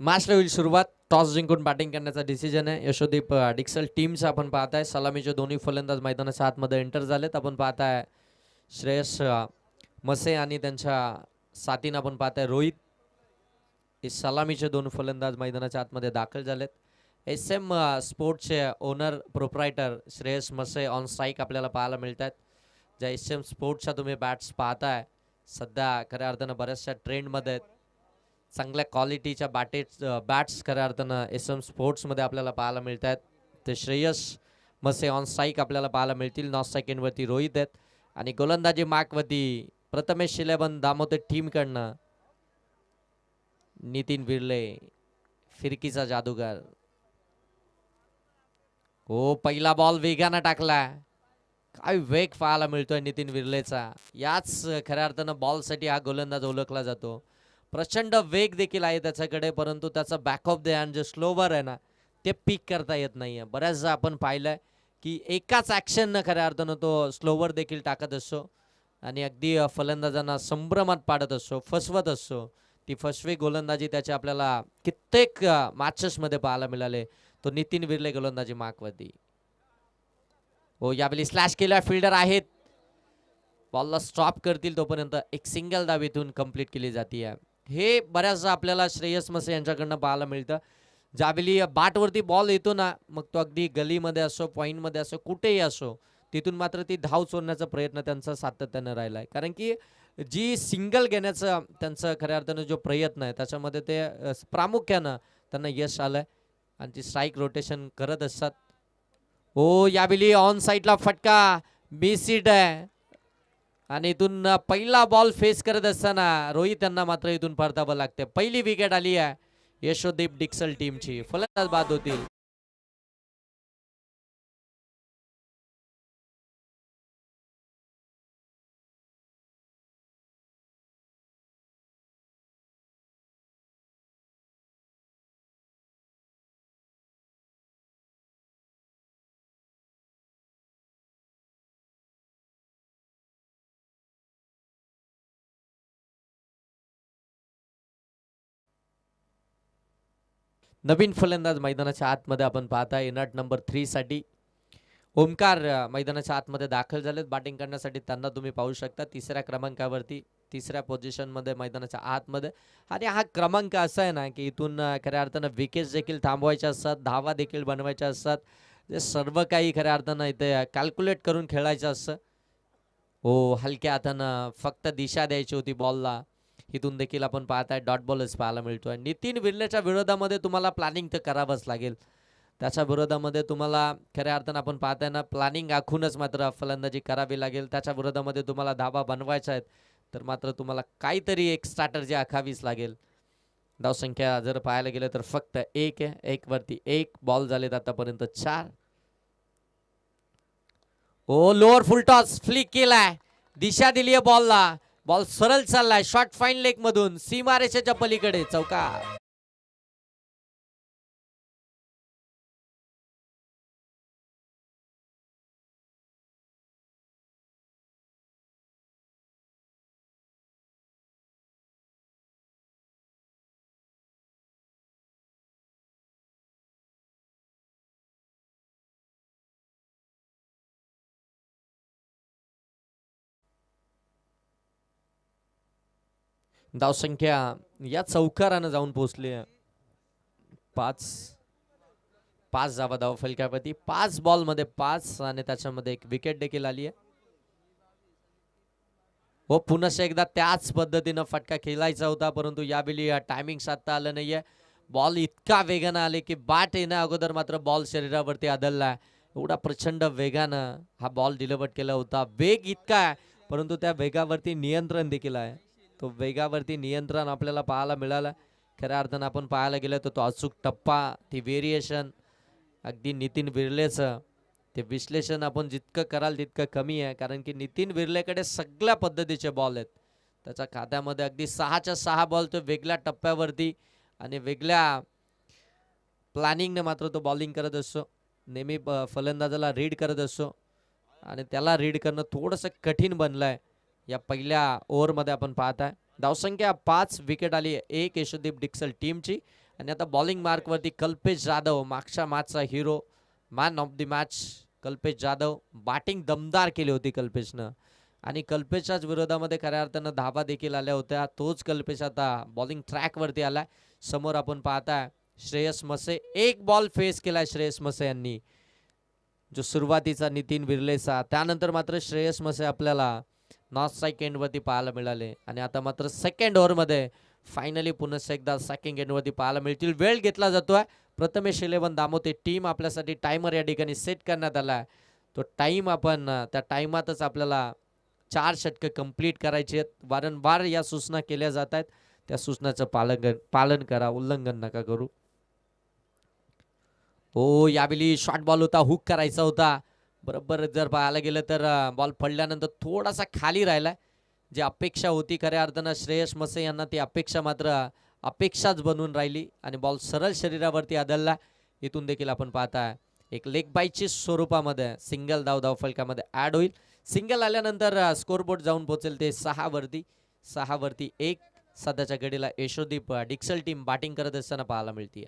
मॅचला होईल सुरुवात. टॉस जिंकून बॅटिंग करण्याचा डिसिजन आहे. यशोदीप डिक्सल टीमचा आपण पाहताय. सलामीचे दोन्ही फलंदाज मैदानाच्या आतमध्ये एंटर झालेत. आपण पाहताय श्रेयस मसे आणि त्यांच्या साथीनं आपण पाहताय रोहित. हे सलामीचे दोन फलंदाज मैदानाच्या आतमध्ये दाखल झालेत. SM स्पोर्ट्सचे ओनर प्रोप्रायटर श्रेयस मसे ऑन स्ट्राईक आपल्याला पाहायला मिळतात. ज्या SM स्पोर्ट्सच्या तुम्ही बॅट्स पाहताय सध्या खऱ्या अर्थानं बऱ्याचशा ट्रेंडमध्ये आहेत. चांगल्या क्वालिटीच्या बॅट्स खऱ्या अर्थानं SM स्पोर्ट्समध्ये आपल्याला पाहायला मिळत आहेत. ते श्रेयस मसे ऑन स्ट्राईक आपल्याला पाहायला मिळतील. नॉन स्ट्राईक रोहित आहेत आणि गोलंदाजी मार्कवरती प्रथमेश शिलेबन दामोते टीमकडनं नितीन विर्ले, फिरकीचा जादूगार. हो, पहिला बॉल वेगानं टाकला. काय वेग पाहायला मिळतोय नितीन विर्लेचा. याच खऱ्या अर्थानं बॉलसाठी हा गोलंदाज ओळखला जातो. प्रचंड वेग देखील आहे त्याच्याकडे, परंतु त्याचा बॅक ऑफ द हँड जे स्लोवर आहे ना ते पीक करता येत नाहीये. बऱ्याचदा आपण पाहिलंय की एकाच ॲक्शननं खऱ्या अर्थानं तो स्लोवर देखील टाकत असतो आणि अगदी फलंदाजांना संभ्रमात पाडत असतो, फसवत असतो. ती फसवी गोलंदाजी त्याची आपल्याला कित्येक मॅचेसमध्ये पाहायला मिळाले. तो नितीन विर्ले गोलंदाजी मार्कवरती. हो, यावेळी स्लॅश केला. फिल्डर आहेत, बॉलला स्टॉप करतील तोपर्यंत एक सिंगल धाव इथून कंप्लीट केली जाते. हे बऱ्याचदा आपल्याला श्रेयस मसे यांच्याकडनं पाहायला मिळतं. ज्यावेळी बॅटवरती बॉल येतो ना, मग तो अगदी गलीमध्ये असो, पॉईंटमध्ये असो, कुठेही असो, तिथून मात्र ती धाव चोरण्याचा प्रयत्न त्यांचा सातत्यानं राहिला आहे. कारण की जी सिंगल घेण्याचा त्यांचा खऱ्या अर्थानं जो प्रयत्न आहे त्याच्यामध्ये ते प्रामुख्यानं त्यांना यश आलंय आणि ती स्ट्राईक रोटेशन करत असतात. हो, यावेळी ऑन साईडला फटका मिस हिट आहे आणि इथून पहिला बॉल फेस करत असताना रोहित यांना मात्र इथून परतावं लागते. पहिली विकेट आली आहे यशोदीप डिक्सल टीमची. फलंदाज बाद होतील. नवीन फलंदाज मैदानाच्या आतमध्ये आपण पाहताय. इनट नंबर 3 साठी ओमकार मैदानाच्या आतमध्ये दाखल झालेत बॅटिंग करण्यासाठी. त्यांना तुम्ही पाहू शकता तिसऱ्या क्रमांकावरती, तिसऱ्या पोझिशनमध्ये मैदानाच्या आतमध्ये. आणि हा क्रमांक असा आहे ना की इथून खऱ्या अर्थानं विकेट्स देखील थांबवायच्या असतात, धावा देखील बनवायच्या असतात. जे सर्व काही खऱ्या अर्थानं इथे कॅल्क्युलेट करून खेळायचं असतं. हो, हलक्या हातानं फक्त दिशा द्यायची होती बॉलला. इथून देखील आपण पाहताय डॉट बॉलच पाहायला मिळतोय. नितीन विर्लेच्या विरोधामध्ये तुम्हाला प्लॅनिंग तर करावंच लागेल. त्याच्या विरोधामध्ये तुम्हाला खऱ्या अर्थानं आपण पाहताय ना प्लॅनिंग आखूनच मात्र फलंदाजी करावी लागेल. त्याच्या विरोधामध्ये तुम्हाला धाबा बनवायचा आहेत तर मात्र तुम्हाला काहीतरी एक स्ट्रॅटर्जी आखावीच लागेल. धावसंख्या जर पाहायला गेलं तर फक्त 1 आहे. 1 वरती 1 बॉल झालेत आतापर्यंत 4. हो, लोअर फुल टॉस फ्लिक केलाय, दिशा दिली आहे बॉलला. बॉल सरळ चाललाय शॉर्ट फाईन लेग मधून सीमारेषेच्या पलीकडे चौकार. धावसंख्या या चौकारानं जाऊन पोहोचली आहे 5. 5 धावा धाव फलकावरती. 5 बॉल मध्ये 5 आणि त्याच्यामध्ये एक विकेट देखील आली आहे. हो, पुन्हा एकदा त्याच पद्धतीनं फटका खेळायचा होता, परंतु यावेळी टायमिंग साधता आलं नाहीये. बॉल इतका वेगानं आले की बॅट येण्या अगोदर मात्र बॉल शरीरावरती आदळला. एवढा प्रचंड वेगानं हा बॉल डिलिव्हर केला होता. वेग इतका आहे परंतु त्या वेगावरती नियंत्रण देखील आहे. तो वेगावरती नियंत्रण आपल्याला पाहायला मिळालं. खऱ्या अर्थानं आपण पाहायला गेलं तर तो अचूक टप्पा, ती व्हेरिएशन अगदी नितीन विर्लेचं ते विश्लेषण आपण जितकं कराल तितकं कमी आहे. कारण की नितीन विर्लेकडे सगळ्या पद्धतीचे बॉल आहेत. त्याच्या खात्यामध्ये अगदी 6च्या 6 बॉल तो वेगळ्या टप्प्यावरती आणि वेगळ्या प्लॅनिंगने मात्र तो बॉलिंग करत असतो. नेहमी फलंदाजाला रीड करत असतो आणि त्याला रीड करणं थोडंसं कठीण बनलंय या पहिल्या ओव्हरमध्ये आपण पाहताय. धावसंख्या 5, विकेट आली 1 यशोदीप डिक्सल टीमची आणि आता बॉलिंग मार्क वरती कल्पेश जाधव, मागच्या मॅचचा hero, man of the match Kalpesh Jadhav. Batting दमदार केली होती कल्पेशनं आणि कल्पेशच्याच विरोधामध्ये खऱ्या अर्थानं धाबा देखील आल्या होत्या. तोच कल्पेश आता बॉलिंग ट्रॅक वरती आलाय. समोर आपण पाहताय श्रेयस मसे, एक बॉल फेस केलाय श्रेयस मसे यांनी, जो सुरुवातीचा नितीन विर्लेचा. त्यानंतर मात्र श्रेयस मसे आपल्याला नॉर्थ साईड एंडवरती पाहायला मिळाले आणि आता मात्र सेकंड ओव्हरमध्ये फायनली पुन्हा एकदा सेकंड एंडवरती पाहायला मिळतील. वेळ घेतला जातोय. प्रथमेश 11 दामोते टीम आपल्यासाठी टायमर या ठिकाणी सेट करण्यात आला. तो टाइम आपण त्या टाइमातच आपल्याला 4 षटकं कंप्लीट करायची आहेत. वारंवार या सूचना केल्या जात आहेत. त्या सूचनाचं पालन करा, उल्लंघन नका करू. हो, यावेळी शॉर्ट बॉल होता, हुक करायचा होता. बरोबर जर पाहायला गेलं तर बॉल पडल्यानंतर थोडासा खाली राहिलाय. जी अपेक्षा होती खऱ्या अर्थानं श्रेयस मसे यांना ती अपेक्षा मात्र अपेक्षाच बनून राहिली आणि बॉल सरळ शरीरावरती आदळला. इथून देखील आपण पाहताय एक लेग बाईच्या स्वरूपामध्ये सिंगल धाव फलकामध्ये ऍड होईल. सिंगल आल्यानंतर स्कोरबोर्ड जाऊन पोहोचेल ते 6 वरती 1. सध्याच्या घडीला यशोदीप डिक्सल टीम बॅटिंग करत असताना पाहायला मिळते.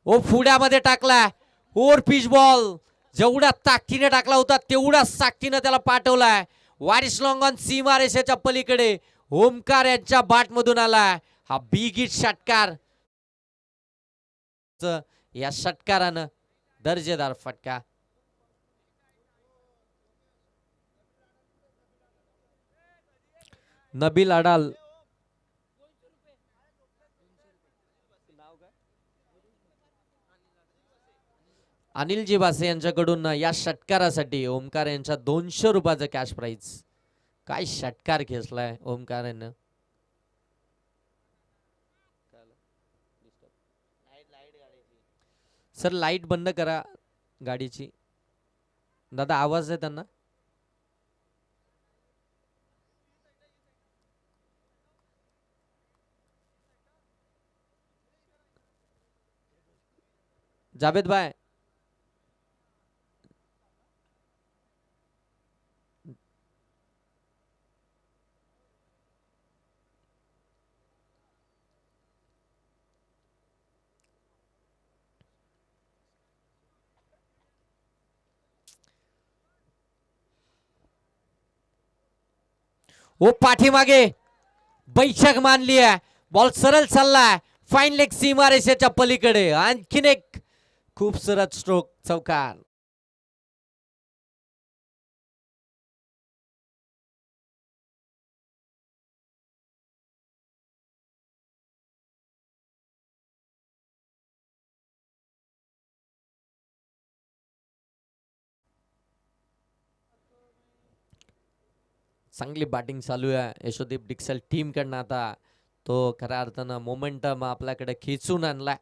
ओ फुड्यामध्ये टाकला ओर पिच बॉल, जेवढ्या ताकदीने टाकला होता तेवढ्याच ताकदीने त्याला पाठवलाय. वारिस लॉंग ऑन सीमा रेषेच्या पलीकडे ओमकार यांच्या बॅट मधून आलाय हा बिग हिट षटकार. या षटकारानं दर्जेदार फटका. नबील अडाल अनिलजी भासे यांच्याकडून या षटकारासाठी ओमकार यांच्या 200 रुपयाचं कॅश प्राइज. काय षटकार खेचलाय ओमकार यानं. सर लाईट बंद करा गाडीची. दादा आवाज आहे त्यांना. जावेद भाई वो पाठीमागे बैठक मानली आहे. बॉल सरळ चाललाय फाईन लेग सीमा रेषेच्या पलीकडे. आणखीन एक खूबसूरत स्ट्रोक चौकार. चांगली बॅटिंग चालू आहे यशोदीप डिक्सल टीम कडनं. आता तो खऱ्या अर्थानं मोमेंटम आपल्याकडे खेचून आणलाय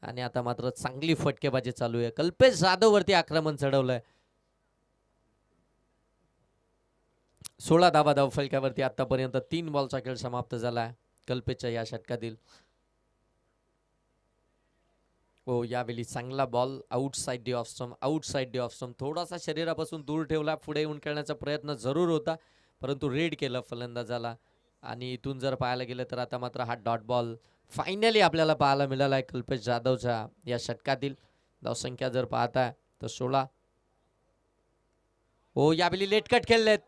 आणि आता मात्र चांगली फटकेबाजी चालू आहे. कल्पेश जाधव वरती आक्रमण चढवलंय. 16 धाव फलकावरती आतापर्यंत 3 बॉलचा खेळ समाप्त झालाय कल्पेशच्या या षटकातील. हो, यावेळी चांगला ball outside D off stump थोडासा शरीरापासून दूर ठेवला. पुढे येऊन खेळण्याचा प्रयत्न जरूर होता परंतु रेड केलं फलंदाजाला. आणि इथून जर पाहायला गेलं तर आता मात्र हा डॉट बॉल फायनली आपल्याला पाहायला मिळाला आहे कल्पेश जाधवच्या या षटकातील. धावसंख्या जर पाहताय तर 16. हो, यावेळी लेट कट खेळलेत.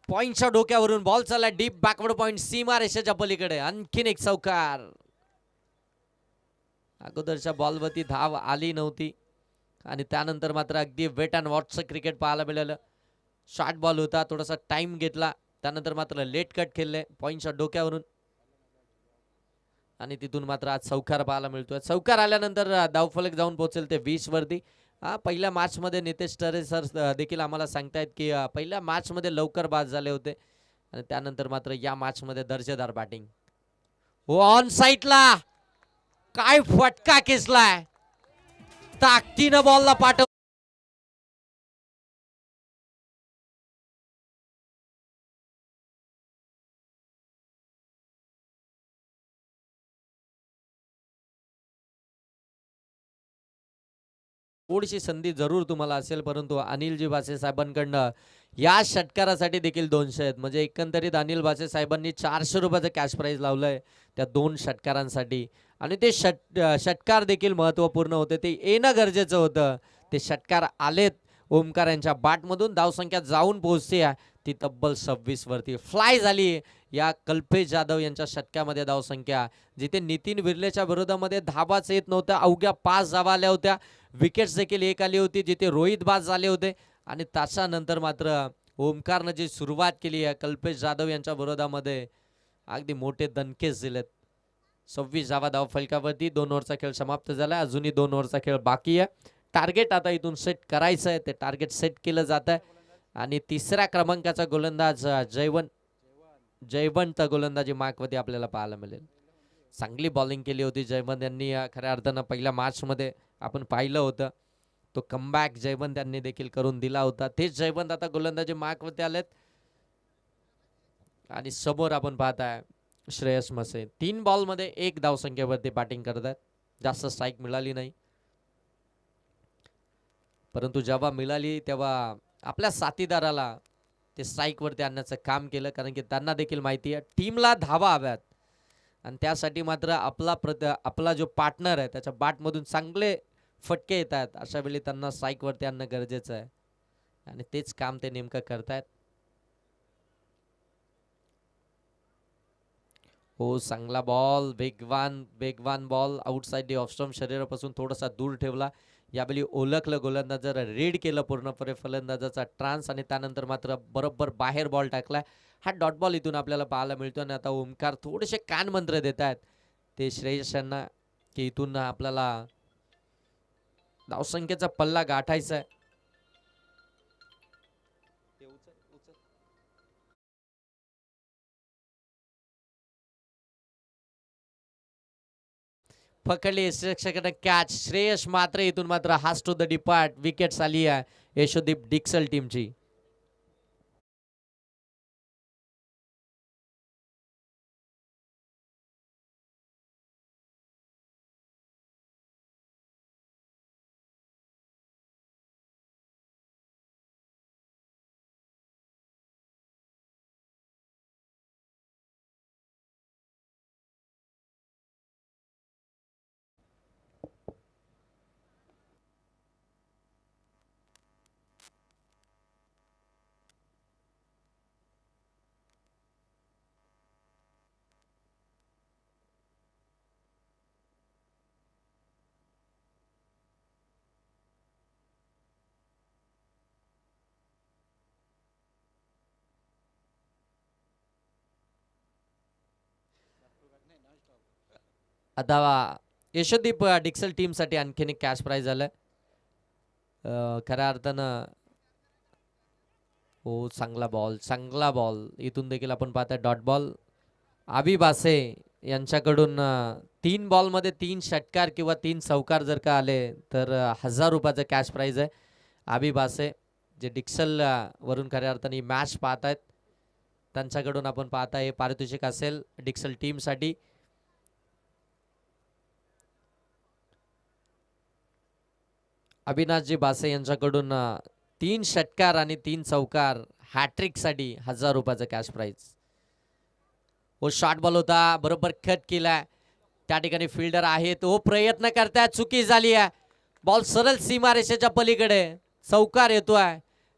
पॉइंटच्या डोक्यावरून बॉल चालला डीप बॅकवर्ड पॉइंट सीमा रेषेच्या पलीकडे. आणखीन एक चौकार. अगोदरच्या बॉलवरती धाव आली नव्हती आणि त्यानंतर मात्र अगदी वेट अँड वॉचचं क्रिकेट पाहायला मिळालं. शॉर्ट बॉल होता, थोडासा टाइम घेतला, त्यानंतर मात्र लेट कट खेळले पॉइंटच्या डोक्यावरून आणि तिथून मात्र आज चौकार पाहायला मिळतोय. चौकार आल्यानंतर धावफलक जाऊन पोहोचेल ते 20 वरती. पहिल्या मॅच मध्ये नितेश टरे सर देखील आम्हाला सांगतायत की पहिल्या मॅच मध्ये लवकर बाद झाले होते आणि त्यानंतर मात्र या मॅच मध्ये दर्जेदार बॅटिंग. हो, ऑन साईडला काय फटका खेचलाय. ताकदीनं बॉलला पाठव. थोडीशी संधी जरूर तुम्हाला असेल, परंतु अनिलजी भासे साहेबांकडनं या षटकारासाठी देखील 200 आहेत. म्हणजे एकंदरीत अनिल भासे साहेबांनी 400 रुपयाचं कॅश प्राईज लावलंय त्या 2 षटकारांसाठी. आणि ते षटकार देखील महत्त्वपूर्ण होते. ते येणं गरजेचं होतं. ते षटकार आलेत ओमकार यांच्या बॅटमधून. धावसंख्या जाऊन पोहोचते ती तब्बल 26 वरती. फ्लाय झाली या कल्पेश जाधव यांच्या षटकामध्ये धावसंख्या. जिथे नितीन विर्लेच्या विरोधामध्ये धाबाच येत नव्हत्या, अवघ्या 5 धावा आल्या होत्या. विकेट्स देखील एक आली होती, जिथे रोहित बाद झाले होते. आणि त्याच्यानंतर मात्र ओमकारनं जी सुरुवात केली आहे कल्पेश जाधव यांच्या विरोधामध्ये, अगदी मोठे दणकेच दिलेत. 26 धावा धावफलकावरती. 2 ओव्हरचा खेळ समाप्त झाला. अजूनही 2 ओव्हरचा खेळ बाकी आहे. टार्गेट आता इथून सेट करायचं आहे. ते टार्गेट सेट केलं जात आहे. आणि तिसऱ्या क्रमांकाचा गोलंदाज जयवंत गोलंदाजी मार्कवरती आपल्याला पाहायला मिळेल. चांगली बॉलिंग केली होती जयवंत यांनी. खऱ्या अर्थानं पहिल्या मॅचमध्ये आपण पाहिलं होतं. तो कमबॅक जयवंत यांनी देखील करून दिला होता. तेच जयवंत आता गोलंदाजी मार्कवरती आलेत. आणि समोर आपण पाहताय श्रेयस मसे 3 बॉलमध्ये 1 धावसंख्येवरती बॅटिंग करत आहेत. जास्त स्ट्राईक मिळाली नाही, परंतु जेव्हा मिळाली तेव्हा आपल्या साथीदाराला ते स्ट्राईकवरती आणण्याचं काम केलं. कारण की त्यांना देखील माहिती आहे टीमला धावा हव्यात. आणि त्यासाठी मात्र आपला जो पार्टनर आहे त्याच्या बॅटमधून चांगले फटके येत आहेत. अशा वेळी त्यांना स्ट्राईकवरती आणणं गरजेचं आहे. आणि तेच काम ते नेमकं करतायत. हो, चांगला बॉल. वेगवान ball. Outside the off stump शरीरापासून थोडासा दूर ठेवला. यावेळी ओळखलं गोलंदाजाला, रीड केलं पूर्णपणे फलंदाजाचा ट्रान्स. आणि त्यानंतर मात्र बरोबर बाहेर बॉल टाकलाय. हा डॉट बॉल इथून आपल्याला पाहायला मिळतो. आणि आता ओमकार थोडेसे कान मंत्र देत आहेत ते श्रेयस यांना की इथून आपल्याला धावसंख्येचा पल्ला गाठायचा आहे. पकडली शिक्षकांना कॅच. श्रेयस मात्र इथून मात्र हास टू द डिपार्ट. विकेट्स आली आहे यशोदीप डिक्सल टीमची. आता यशोदीप डिक्सल टीमसाठी आणखीन एक कॅश प्राईज झालं. खऱ्या अर्थानं हो, चांगला बॉल. इथून देखील आपण पाहताय डॉट बॉल. आबी बासे यांच्याकडून 3 बॉलमध्ये 3 षटकार किंवा 3 चौकार जर का आले तर 1000 रुपयाचं कॅश प्राईज आहे. आबी बासे जे डिक्सल वरून खऱ्या अर्थाने मॅच पाहतायत त्यांच्याकडून आपण पाहताय हे पारितोषिक असेल डिक्सल टीमसाठी. अविनाशजी बासे यांच्याकडून 3 षटकार आणि 3 चौकार हॅट्रिकसाठी 1000 रुपयाचं कॅश प्राईज. हो, शॉर्ट बॉल होता, बरोबर कट केलाय. त्या ठिकाणी फिल्डर आहे तो प्रयत्न करताय, चुकी झाली आहे. बॉल सरळ सीमारेषेच्या पलीकडे. चौकार येतोय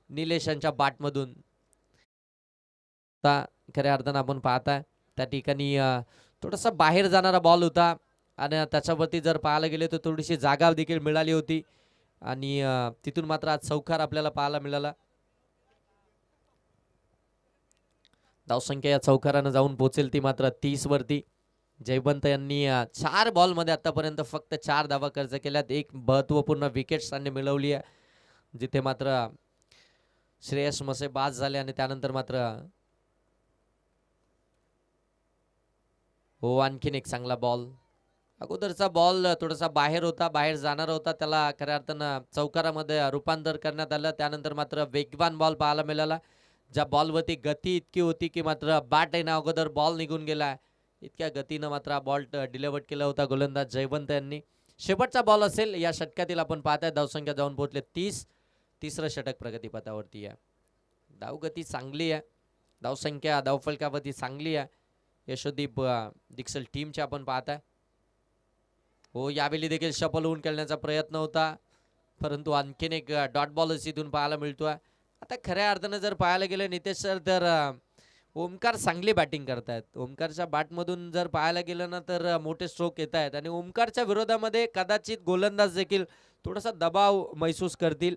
निलेश यांच्या बॅटमधून. खऱ्या अर्थानं आपण पाहताय त्या ठिकाणी थोडासा बाहेर जाणारा बॉल होता. आणि त्याच्यावरती जर पाहायला गेले तर थोडीशी जागा देखील मिळाली होती. आणि तिथून मात्र आज चौकार आपल्याला पाहायला मिळाला. धावसंख्या या चौकारानं जाऊन पोहोचेल ती मात्र 30 वरती. जयवंत यांनी 4 बॉलमध्ये आतापर्यंत फक्त 4 धावा खर्च केल्यात. एक महत्वपूर्ण विकेट्स त्यांनी मिळवली आहे, जिथे मात्र श्रेयस मसे बाद झाले. आणि त्यानंतर मात्र हो, आणखीन एक चांगला बॉल. अगोदरचा बॉल थोडासा बाहेर होता, बाहेर जाणार होता. त्याला खऱ्या अर्थानं चौकारामध्ये रूपांतर करण्यात आलं. त्यानंतर मात्र वेगवान बॉल पाहायला मिळाला. ज्या बॉलवरती गती इतकी होती की मात्र बॅट येण्या अगोदर बॉल निघून गेला. इतक्या गतीनं मात्र बॉल डिलिव्हर्ड केला होता गोलंदाज जयवंत यांनी. शेवटचा बॉल असेल या षटकातील. आपण पाहताय धावसंख्या जाऊन पोहोचले 30. तिसरं षटक प्रगतीपथावरती आहे. धावगती चांगली आहे, धावसंख्या धावफलकावरती चांगली आहे यशोदीप डिक्सल टीमची आपण पाहताय. हो, यावेळी देखील शफल होऊन खेळण्याचा प्रयत्न होता, परंतु आणखीन एक डॉट बॉलच इथून पाहायला मिळतोय. आता खऱ्या अर्थानं जर पाहायला गेलं नितेश सर, तर ओमकार चांगली बॅटिंग करतायत. ओमकारच्या बॅटमधून जर पाहायला गेलं ना तर मोठे स्ट्रोक येत आहेत आणि ओमकारच्या विरोधामध्ये कदाचित गोलंदाज देखील थोडासा दबाव महसूस करतील.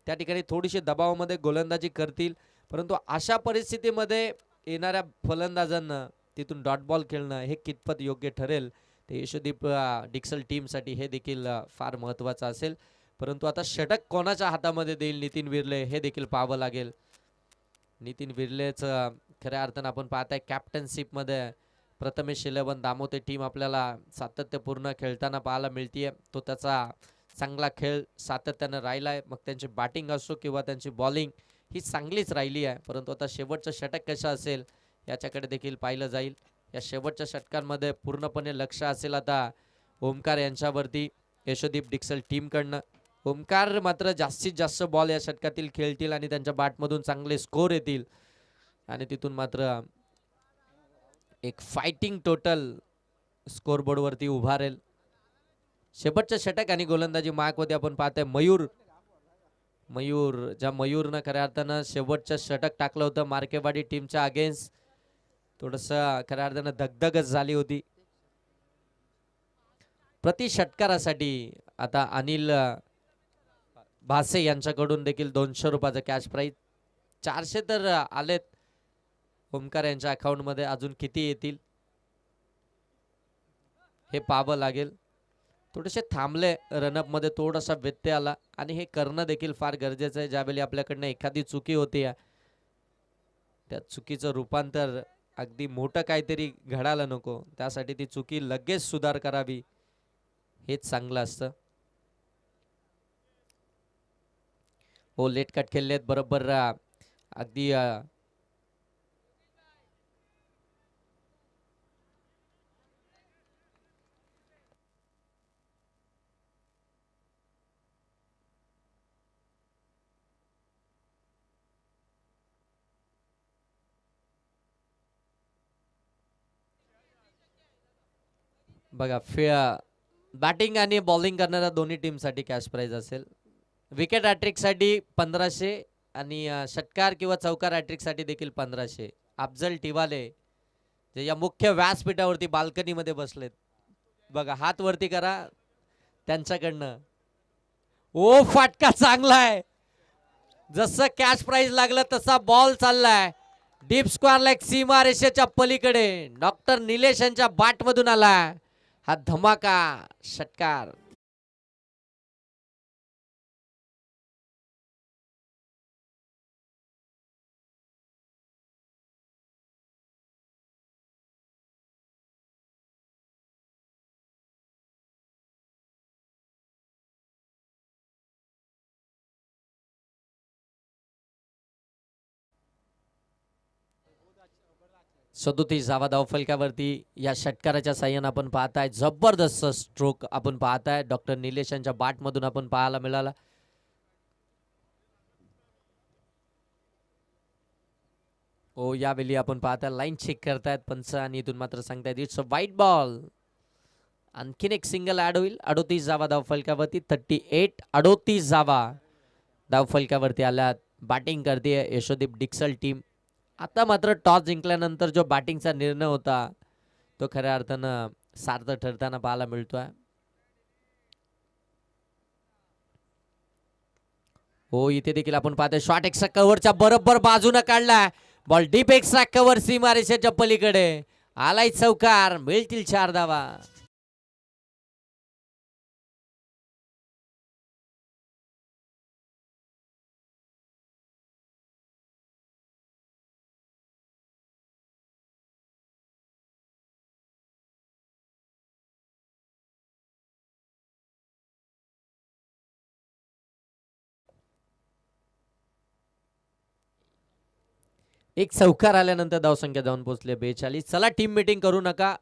त्या ठिकाणी थोडीशी दबावामध्ये गोलंदाजी करतील, परंतु अशा परिस्थितीमध्ये येणाऱ्या फलंदाजांना तिथून डॉट बॉल खेळणं हे कितपत योग्य ठरेल ते यशोदीप डिक्सल टीमसाठी हे देखील फार महत्त्वाचं असेल. परंतु आता षटक कोणाच्या हातामध्ये देईल नितीन विर्ले हे देखील पाहावं लागेल. नितीन विर्लेच खऱ्या अर्थानं आपण पाहताय कॅप्टनशिपमध्ये प्रथमेश इलेव्हन दामोते टीम आपल्याला सातत्यपूर्ण खेळताना पाहायला मिळतीये. तो त्याचा चांगला खेळ सातत्यानं राहिला आहे, मग त्यांची बॅटिंग असो किंवा त्यांची बॉलिंग ही चांगलीच राहिली आहे. परंतु आता शेवटचं षटक कसं असेल याच्याकडे देखील पाहिलं जाईल. या शेवटच्या षटकांमध्ये पूर्णपणे लक्ष असेल आता ओमकार यांच्यावरती यशोदीप डिक्सल टीमकडनं. ओमकार मात्र जास्तीत जास्त बॉल या षटकातील खेळतील आणि त्यांच्या बॅटमधून चांगले स्कोर येतील आणि तिथून मात्र एक फायटिंग टोटल स्कोरबोर्डवरती उभारेल. शेवटचं षटक आणि गोलंदाजी मार्कवरती आपण पाहतोय मयूरनं खऱ्या अर्थानं शेवटचं षटक टाकलं होतं मार्केवाडी टीमच्या अगेन्स्ट. थोडंसं खऱ्या अर्थानं दगदगच झाली होती. प्रति षटकारासाठी आता अनिल भासे यांच्याकडून देखील 200 रुपयाचं कॅश प्राईज. 400 तर आलेत ओमकार यांच्या अकाउंटमध्ये, अजून किती येतील हे पाहावं लागेल. थोडेसे थांबले रनअप मध्ये, थोडासा व्यत्यय आला आणि हे करणं देखील फार गरजेचं आहे. ज्यावेळी आपल्याकडनं एखादी चुकी होते त्या चुकीचं रूपांतर अगदी मोठं काहीतरी घडायला नको, त्यासाठी ती चुकी लगेच सुधार करावी हेच चांगलं असतं. हो, लेट कट खेळलेत बरोबर. अगदी बघा बॅटिंग आणि बॉलिंग करणाऱ्या दोन्ही टीमसाठी कॅश प्राईज असेल. विकेट हॅट्रिकसाठी 1500 आणि षटकार किंवा चौकार हॅट्रिकसाठी देखील 1500. अफजल टिवाले जे या मुख्य व्यासपीठावरती बाल्कनीमध्ये बसलेत, बघा हात वरती करा त्यांच्याकडनं. ओ, फाटका चांगला आहे. जसं कॅश प्राईज लागलं तसा बॉल चाललाय डीप स्क्वेअर लेग सीमा रेषेच्या पलीकडे. डॉक्टर निलेश यांच्या बॅटमधून आला हा धमाका षटकार. सदोतीस धावा धावफलकावरती या षटकाराच्या साह्यानं आपण पाहताय. जबरदस्त स्ट्रोक आपण पाहताय डॉक्टर निलेश यांच्या बॅटमधून आपण पाहायला मिळाला. हो, यावेळी आपण पाहताय लाईन चेक करतायत पंच आणि इथून मात्र सांगतायत इट्स अ वाईट बॉल. आणखीन एक सिंगल ऍड होईल. 38 धावा धावफलकावरती. 38 धावा धावफलकावरती आल्यात. बॅटिंग करते यशोदीप डिक्सल टीम. आता मात्र टॉस जिंकल्यानंतर जो बॅटिंगचा निर्णय होता तो खऱ्या अर्थानं सार्थ ठरताना पाहायला मिळतोय. हो, इथे देखील आपण पाहतोय शॉट एक्स्ट्रा कव्हरच्या बरोबर बाजूने काढलाय. बॉल डीप एक्स्ट्रा कव्हर सीमारेषेच्या पलीकडे आलाय. चौकार. मिळतील 4 धावा. एक चौकार आल्यानंतर धावसंख्या जाऊन पोहोचले 42. चला टीम मीटिंग करू नका.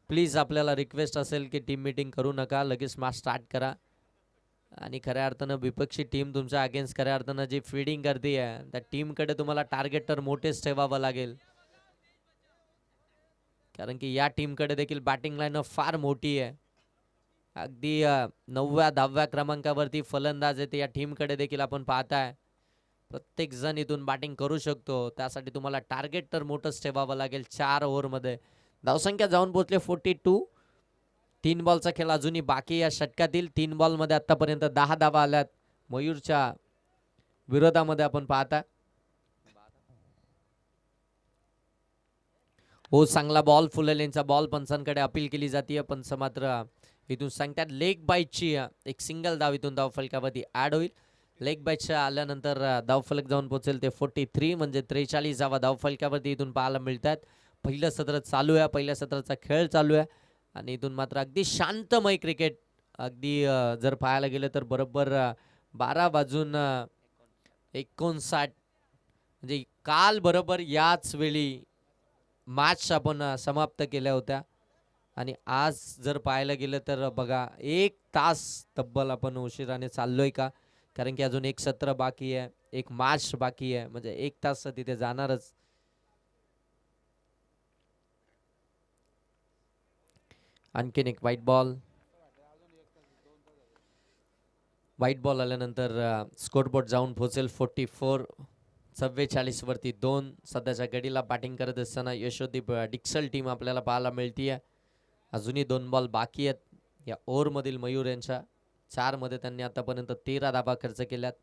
प्लीज आपल्याला रिक्वेस्ट असेल की टीम मीटिंग करू नका, लगेच मॅच स्टार्ट करा. आणि खऱ्या अर्थानं विपक्षी टीम तुमच्या अगेन्स्ट खऱ्या अर्थानं जी फीडिंग करते आहे त्या टीमकडे तुम्हाला टार्गेट तर मोठेच ठेवावं लागेल, कारण की या टीमकडे देखील बॅटिंग लाईन फार मोठी आहे. अगदी 9व्या 10व्या क्रमांकावरती फलंदाज येते या टीमकडे देखील आपण पाहताय. प्रत्येक जण इथून बॅटिंग करू शकतो, त्यासाठी तुम्हाला टार्गेट तर मोठंच ठेवावं लागेल. 4 ओव्हरमध्ये धावसंख्या जाऊन पोहोचले 42. 3 बॉलचा खेळ अजूनही बाकी या षटकातील. 3 बॉलमध्ये आतापर्यंत 10 धावा आल्यात मयूरच्या विरोधामध्ये आपण पाहता. हो, चांगला बॉल फुलेलेंचा बॉल पंचांकडे अपील केली जाते. पंच मात्र इथून सांगतात लेग बाईटची एक सिंगल धाव इथून धावफलकावरती ऍड होईल. लेग बाईटच्या आल्यानंतर धावफलक जाऊन पोहोचेल ते 43, म्हणजे 43 धावा धावफलकावरती इथून पाहायला मिळतात. पहिलं सत्र चालू आहे, पहिल्या सत्राचा खेळ चालू आहे आणि इथून मात्र अगदी शांतमय क्रिकेट. अगदी जर पाहायला गेलं तर बरोबर 12 वाजून 59, म्हणजे काल बरोबर याच वेळी मॅच आपण समाप्त केल्या होत्या आणि आज जर पाहायला गेलं तर बघा 1 तास तब्बल आपण उशिराने चाललोय का, कारण की अजून एक सत्र बाकी आहे, एक मॅच बाकी आहे, म्हणजे 1 तास तिथे जाणारच. आणखीन एक व्हाईट बॉल. व्हाईट बॉल आल्यानंतर स्कोरबोर्ड जाऊन पोहोचेल 44. 44 वरती 2. सध्याच्या घडीला बॅटिंग करत असताना यशोदीप डिक्सल टीम आपल्याला पाहायला मिळतीये. अजूनही 2 बॉल बाकी आहेत या ओव्हरमधील मयूर यांच्या. 4 मध्ये त्यांनी आतापर्यंत 13 धावा खर्च केल्यात.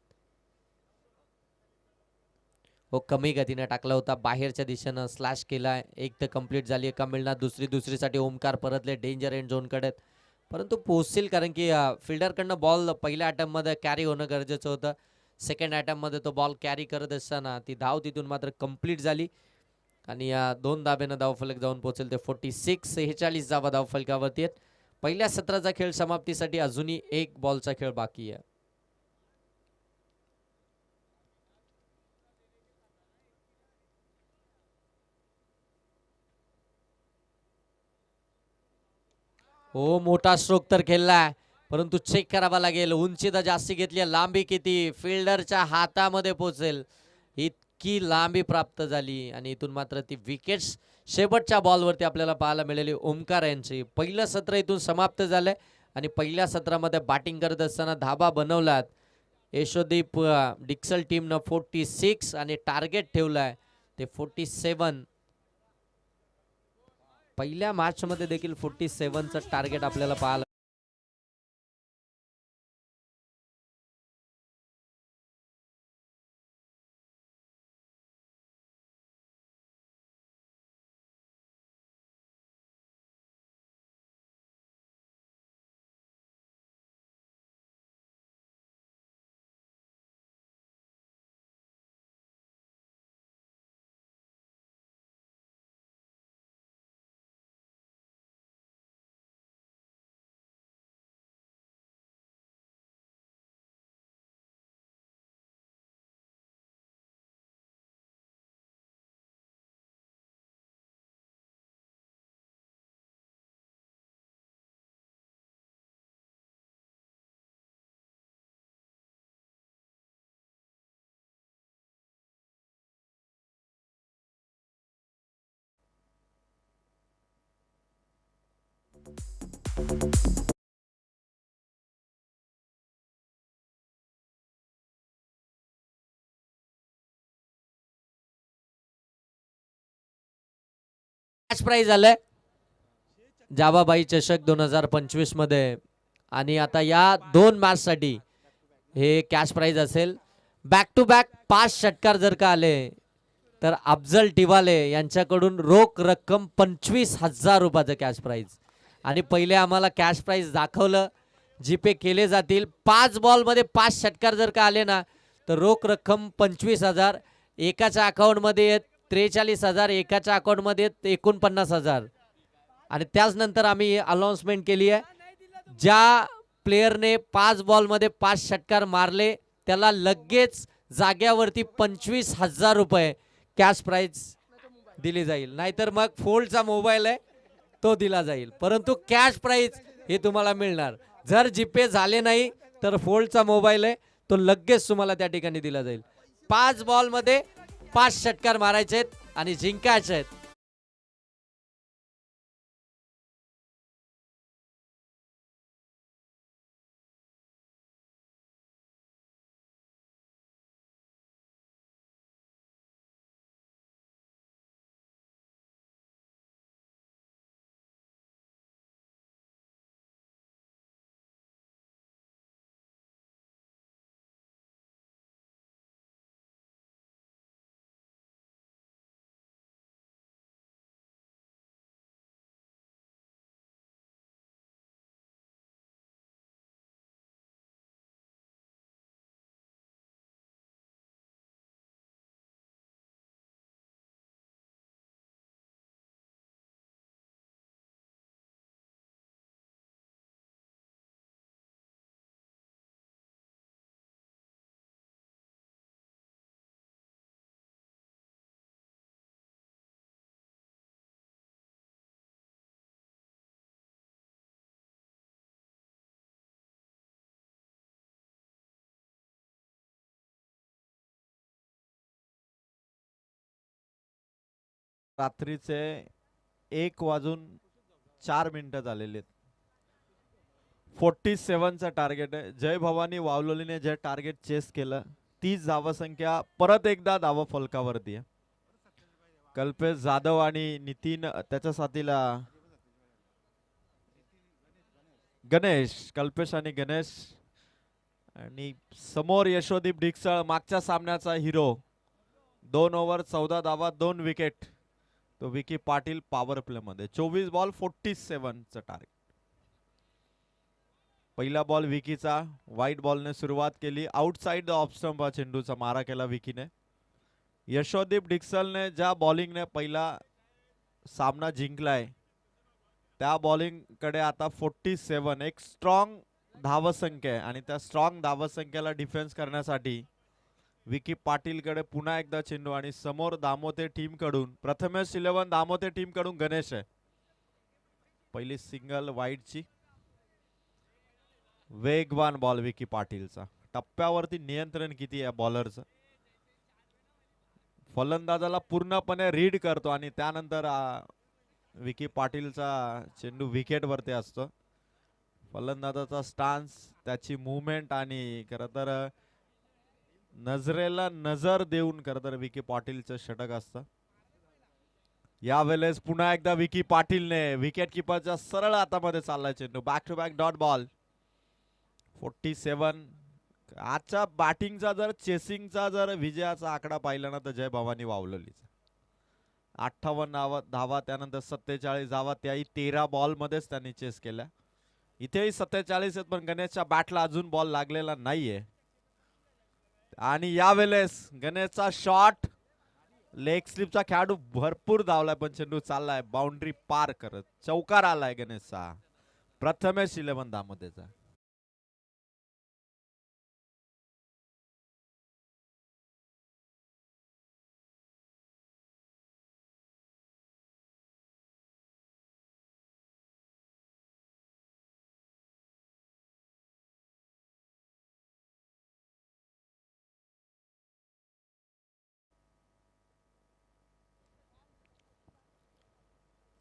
हो, कमी गतीने टाकला होता, बाहेरच्या दिशेनं स्लॅश केलाय. एक तर कंप्लीट झाली, एका मिळणार दुसरीसाठी ओमकार परतले डेंजर एंड झोनकडे, परंतु पोहोचतील कारण की फिल्डरकडनं बॉल पहिल्या अटेम्प्टमध्ये कॅरी होणं गरजेचं होतं. सेकंड अटेम्प्टमध्ये तो बॉल कॅरी करत असताना ती धाव तिथून मात्र कंप्लीट झाली आणि 2 धाब्यानं धावफलक जाऊन पोहोचेल ते 46. 46 धावा धावफलकावरती आहेत. पहिल्या सत्राचा खेळ समाप्तीसाठी अजूनही 1 बॉलचा खेळ बाकी आहे. हो, मोठा स्ट्रोक तर खेळलाय, परंतु चेक करावा लागेल. उंची तर जास्ती घेतली, लांबी किती फिल्डरच्या हातामध्ये पोहोचेल इतकी लांबी प्राप्त झाली आणि इथून मात्र ती विकेट्स शेवटच्या बॉलवरती आपल्याला पाहायला मिळाली ओमकार यांची. पहिलं सत्र इथून समाप्त झालंय आणि पहिल्या सत्रामध्ये बॅटिंग करत असताना धाबा बनवलात यशोदीप डिक्सल टीमनं 46 आणि टार्गेट ठेवलाय ते 47. पहिल्या मॅच मध्ये देखील 47चं टार्गेट आपल्याला पाहायला कॅश प्राइज आलंय जावाबाई चषक 2025 मध्ये आणि आता या 2 मॅच साठी हे कॅश प्राइज असेल. बॅक टू बॅक 5 षटकार जर का आले तर अफजल टिवाले यांच्याकडून रोख रक्कम 25,000 रुपयाचं कॅश प्राइज. आणि पहिले आम्हाला कॅश प्राइज दाखवलं, जीपे केले जातील. 5 बॉलमध्ये 5 षटकार जर का आले ना तर रोख रक्कम 25,000. एकाच्या अकाउंटमध्ये 43,000, एकाच्या अकाउंटमध्ये 49,000. आणि त्याचनंतर आम्ही अनाउन्समेंट केली आहे, ज्या प्लेयरने 5 बॉलमध्ये 5 षटकार मारले त्याला लगेच जाग्यावरती 25,000 रुपये कॅश प्राइज दिली जाईल. नाहीतर मग फोल्डचा मोबाईल आहे तो दिला जाईल, परंतु कॅश प्राइज हे तुम्हाला मिळणार. जर जीपे झाले नाही तर फोल्डचा मोबाईल आहे, तो लगेच तुम्हाला त्या ठिकाणी दिला जाईल. 5 बॉल मध्ये 5 षटकार मारायचे आहेत आणि जिंकायचे आहेत. रात्रीचे 1:04 झालेले आहेत. 47चं टार्गेट आहे. जय भवानी वावलोलीने जे टार्गेट चेस केलं 30 धावसंख्या परत एकदा धाव फलकावरती आहे. कल्पेश जाधव आणि नितीन त्याच्या साथीला गणेश, कल्पेश आणि गणेश आणि समोर यशोदीप डिक्सळ मागच्या सामन्याचा हिरो. 2 ओव्हर 14 धावा 2 विकेट. तो विकी पाटील पॉवर प्ले मध्ये. 24 बॉल 47चं टार्गेट. पहिला बॉल विकीचा. व्हाईट बॉलने सुरुवात केली. आउटसाइड द ऑफ स्टंप चेंडूचा मारा केला विकीने. यशोदीप डिक्सलने ज्या बॉलिंगने पहिला सामना जिंकलाय त्या बॉलिंग कडे आता 47 एक स्ट्रॉंग धावसंख्या आहे आणि त्या स्ट्रॉंग धावसंख्येला डिफेन्स करण्यासाठी विकी पाटील कडे पुन्हा एकदा चेंडू आणि समोर दामोते टीम कडून प्रथमेश 11 दामोते टीम कडून गणेश आहे. पहिली सिंगल वाईडची. वेगवान बॉल विकी पाटीलचा. टप्प्यावरती नियंत्रण किती आहे बॉलरचं. फलंदाजाला पूर्णपणे रीड करतो आणि त्यानंतर विकी पाटीलचा चेंडू विकेट वरती असतो. फलंदाजाचा स्टान्स, त्याची मूवमेंट आणि खरं तर नजरेला नजर देऊन खरं तर विकी पाटीलचं षटक असतं. यावेळेस पुन्हा एकदा विकी पाटीलने विकेट किपरच्या सरळ हातामध्ये चाललाय चेंडू. Back to back dot ball. 47. आजच्या बॅटिंगचा जर चेसिंगचा जर विजयाचा आकडा पाहिला ना तर जय भवानी वावलोलीचा. 58 धावा त्यानंतर 47 धावा त्याही 13 बॉल मध्येच त्यांनी चेस केल्या. इथेही 47 आहेत पण गणेशच्या बॅटला अजून बॉल लागलेला नाहीये. आणि यावेळेस गणेशचा शॉट लेग स्लिपचा खेळाडू भरपूर धावलाय पण चेंडू चाललाय बाउंड्री पार करत. चौकार आलाय गणेशचा. प्रथमेश 11 दामोदेचा.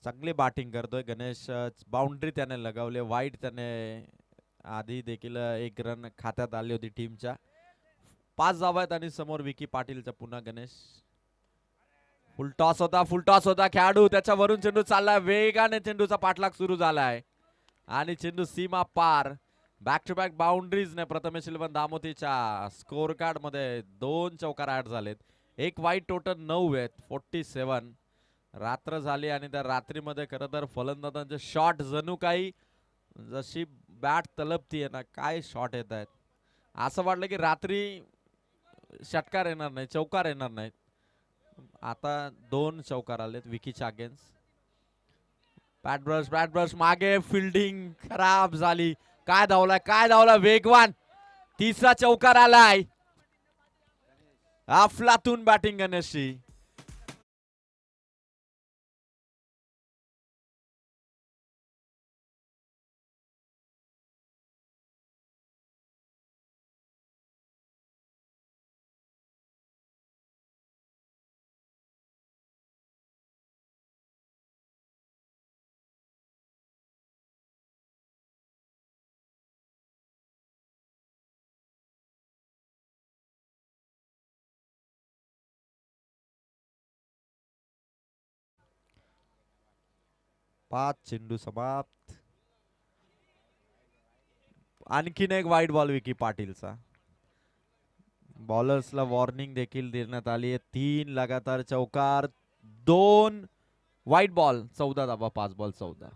चांगली बॅटिंग करतोय गणेश. बाउंड्री त्याने लगावले. वाईट त्याने आधी देखील एक रन खात्यात आली होती टीमच्या. 5 धावा आहेत आणि समोर विकी पाटीलचा पुन्हा गणेश. फुल टॉस होता खेळाडू त्याच्यावरून चेंडू चाललाय. वेगाने चेंडूचा पाठलाग सुरू झालाय आणि चेंडू सीमा पार. बॅक टू बॅक बाउंड्रीज ने प्रथमेश 11 दामोतीच्या स्कोर कार्ड मध्ये 2 चौकार ऍड झालेत. एक वाईट टोटल 9 आहेत. 47. रात्र झाली आणि त्या रात्रीमध्ये खरं तर फलंदाजांचे शॉट जणू काही जशी बॅट तलपतीये ना काय शॉट येत आहेत. असं वाटलं की रात्री षटकार येणार नाही, चौकार येणार नाहीत. आता 2 चौकार आलेत विकीच्या अगेन्स्ट. बॅट ब्रश मागे. फिल्डिंग खराब झाली. काय धावला वेगवान. तिसरा चौकार आलाय. अफलातून बॅटिंग गणेशची. 5 चेंडू समाप्त. आणखीन एक वाईट बॉल विकी पाटीलचा. बॉलर्सला वॉर्निंग देखील देण्यात आली आहे. 3 लगातार चौकार, 2 वाईट बॉल, 14 धावा, 5 बॉल 14.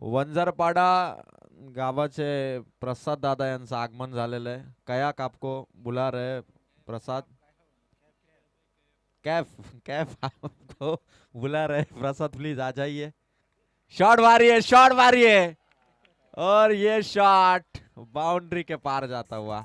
वंजारपाडा गावाचे प्रसाद दादा यांचं आगमन झालेलं आहे. कयाक आपको बुला रहे प्रसाद, कैफ कैफ आपको बुला रहे प्रसाद, प्लीज आ जाइए. शॉट मारिए, शॉट मारिए, और ये शॉट बाउंड्री के पार जाता हुआ.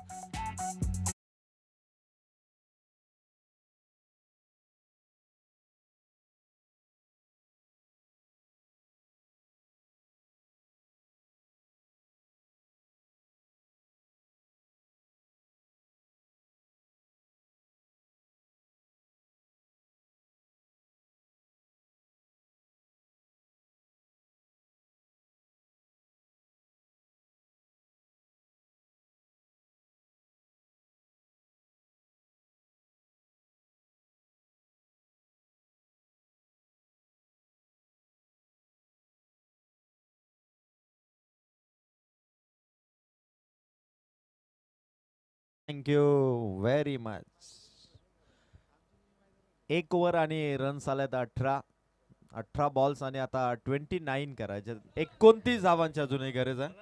Thank you very much. 1 ओव्हर आणि रन्स आल्यात 18 बॉल्स आणि आता 29 करायचे. 29 धावांची अजूनही गरज आहे.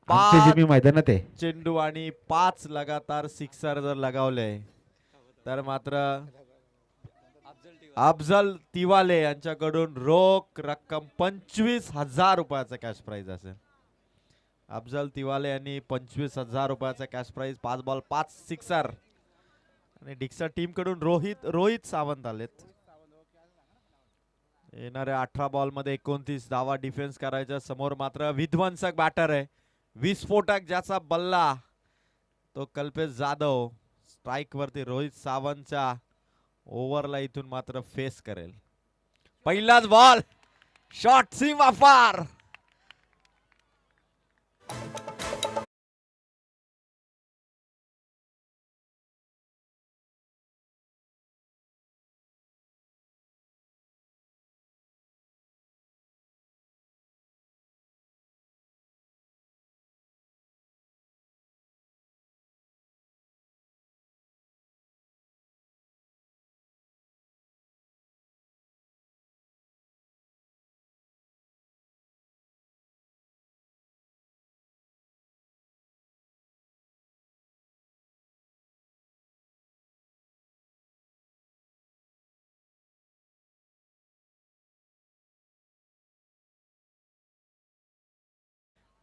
आमचे जे मी 5 मैदानात आहे चेंडू आणि 5 लगातार सिक्सर जर लगावले तर मात्र अफजल तिवाले यांच्याकडून रोख रक्कम 25,000 रुपयाचा कॅश प्राइज असेल. अफजल तिवाले यांनी 25,000 रुपयाचा कॅश प्राइज, 5 बॉल 5 सिक्सर. आणि डिक्सर टीम कडून रोहित सावंत आलेत. येणाऱ्या 18 बॉल मध्ये 29 धावा डिफेन्स करायचा. समोर मात्र विध्वंसक बॅटर आहे, विस्फोटक ज्याचा बल्ला तो कल्पेश जाधव. स्ट्राइक वरती रोहित सावंतच्या ओव्हरला इथून मात्र फेस करेल. पहिलाच बॉल, शॉट सीमा पार.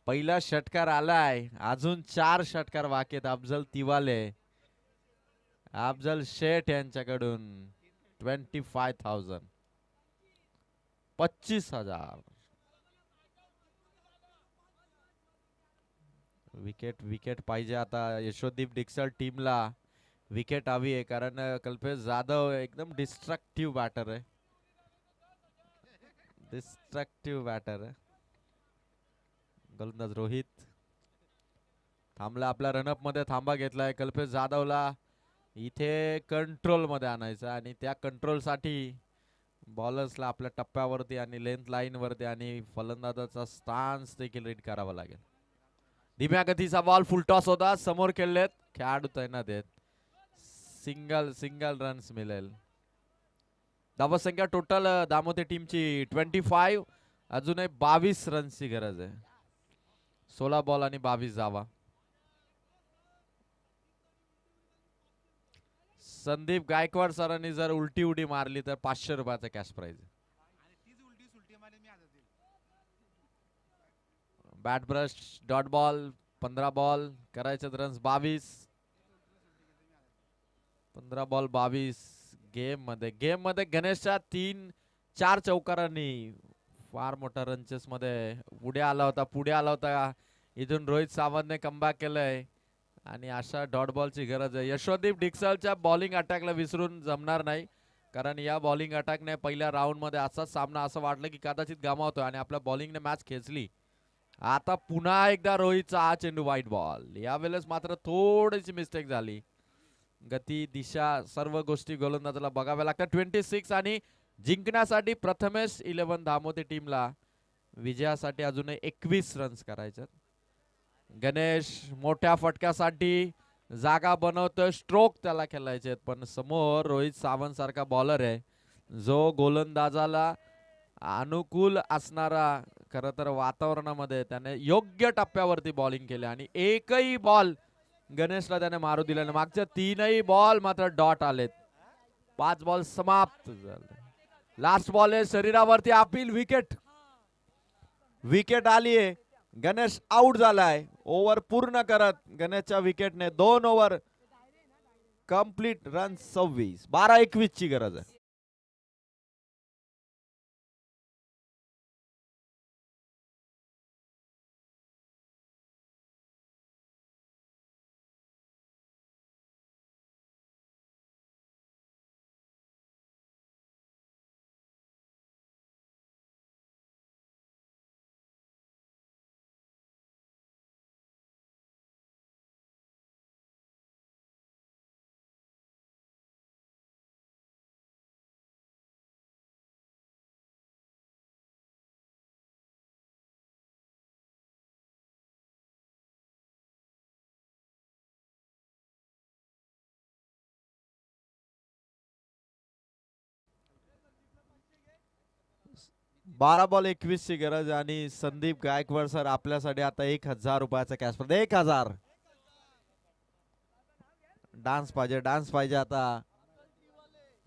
पहिला षटकार आलाय, अजून 4 षटकार बाकी आहेत. अफजल तिवाले, अफजल शेठ यांच्याकडून 25,000, 25,000. विकेट पाहिजे आता. यशोदीप डिक्सर टीमला विकेट हवी आहे, कारण कल्पेश जाधव एकदम डिस्ट्रक्टिव्ह बॅटर आहे. गोलंदाज रोहित थांबला, आपल्या रनअप मध्ये थांबा घेतलाय. कल्पेश जाधवला इथे कंट्रोल मध्ये आणायचं आणि त्या कंट्रोल साठी बॉलर्सला आपल्या टप्प्यावरती आणि लेंथ लाईन वरती आणि फलंदाजाचा स्टान्स देखील रीड करावा लागेल. धीम्या गतीचा बॉल फुलटॉस होता, समोर खेळलेत खेळाडू तैनात आहेत. सिंगल रन्स मिळेल. धावसंख्या टोटल दामोते टीमची 25, अजूनही 22 रन्सची गरज आहे. 16 बॉल आणि 22 धावा. संदीप गायकवाड सरांनी जर उलटी उडी मारली तर 500 रुपयाचा कॅश प्राइज. बॅट ब्रश डॉट बॉल 15 बॉल करायचे रन्स 22. 15 बॉल 22. गेम मध्ये गणेशच्या 3-4 चौकारांनी फार मोठा रनचेस मध्ये पुढे आला होता. इथून रोहित सावंतने कमबॅक केलंय आणि अशा डॉट बॉलची गरज आहे. यशोदीप डिक्सलच्या बॉलिंग अटॅकला विसरून जमणार नाही, कारण या बॉलिंग अटॅकने पहिल्या राऊंड मध्ये असाच सामना असं वाटलं की कदाचित गमावतोय आणि आपल्या बॉलिंगने मॅच खेचली. आता पुन्हा एकदा रोहितचा हा चेंडू वाईट बॉल. यावेळेस मात्र थोडीशी मिस्टेक झाली. गती, दिशा, सर्व गोष्टी गोलंदाजाला बघाव्या लागतात. 26 आणि जिंकण्यासाठी प्रथमेश 11 धामोते टीमला विजयासाठी अजून 21 रन्स करायचे. गणेश मोठ्या फटक्यासाठी जागा बनवतोय, स्ट्रोक त्याला खेळायचे, पण समोर रोहित सावंत सारखा बॉलर आहे जो गोलंदाजाला अनुकूल असणारा खरं तर वातावरणामध्ये त्याने योग्य टप्प्यावरती बॉलिंग केले आणि एकही बॉल गणेशला त्याने मारू दिला नाही. मागच्या 3ही बॉल मात्र डॉट आलेत. 5 बॉल समाप्त झाले. लास्ट बॉल आहे शरीरावरती अपील, विकेट. विकेट आलीये, गणेश आउट झालाय. ओव्हर पूर्ण करत गणेशच्या विकेटने 2 ओव्हर कंप्लीट, रन 26. 12-21 ची गरज आहे. बारा बॉल 21 ची गरज आणि संदीप गायकवाड सर आपल्यासाठी आता 1000 रुपयाचा कॅश प्राइज. 1000. डान्स पाहिजे, डान्स पाहिजे आता.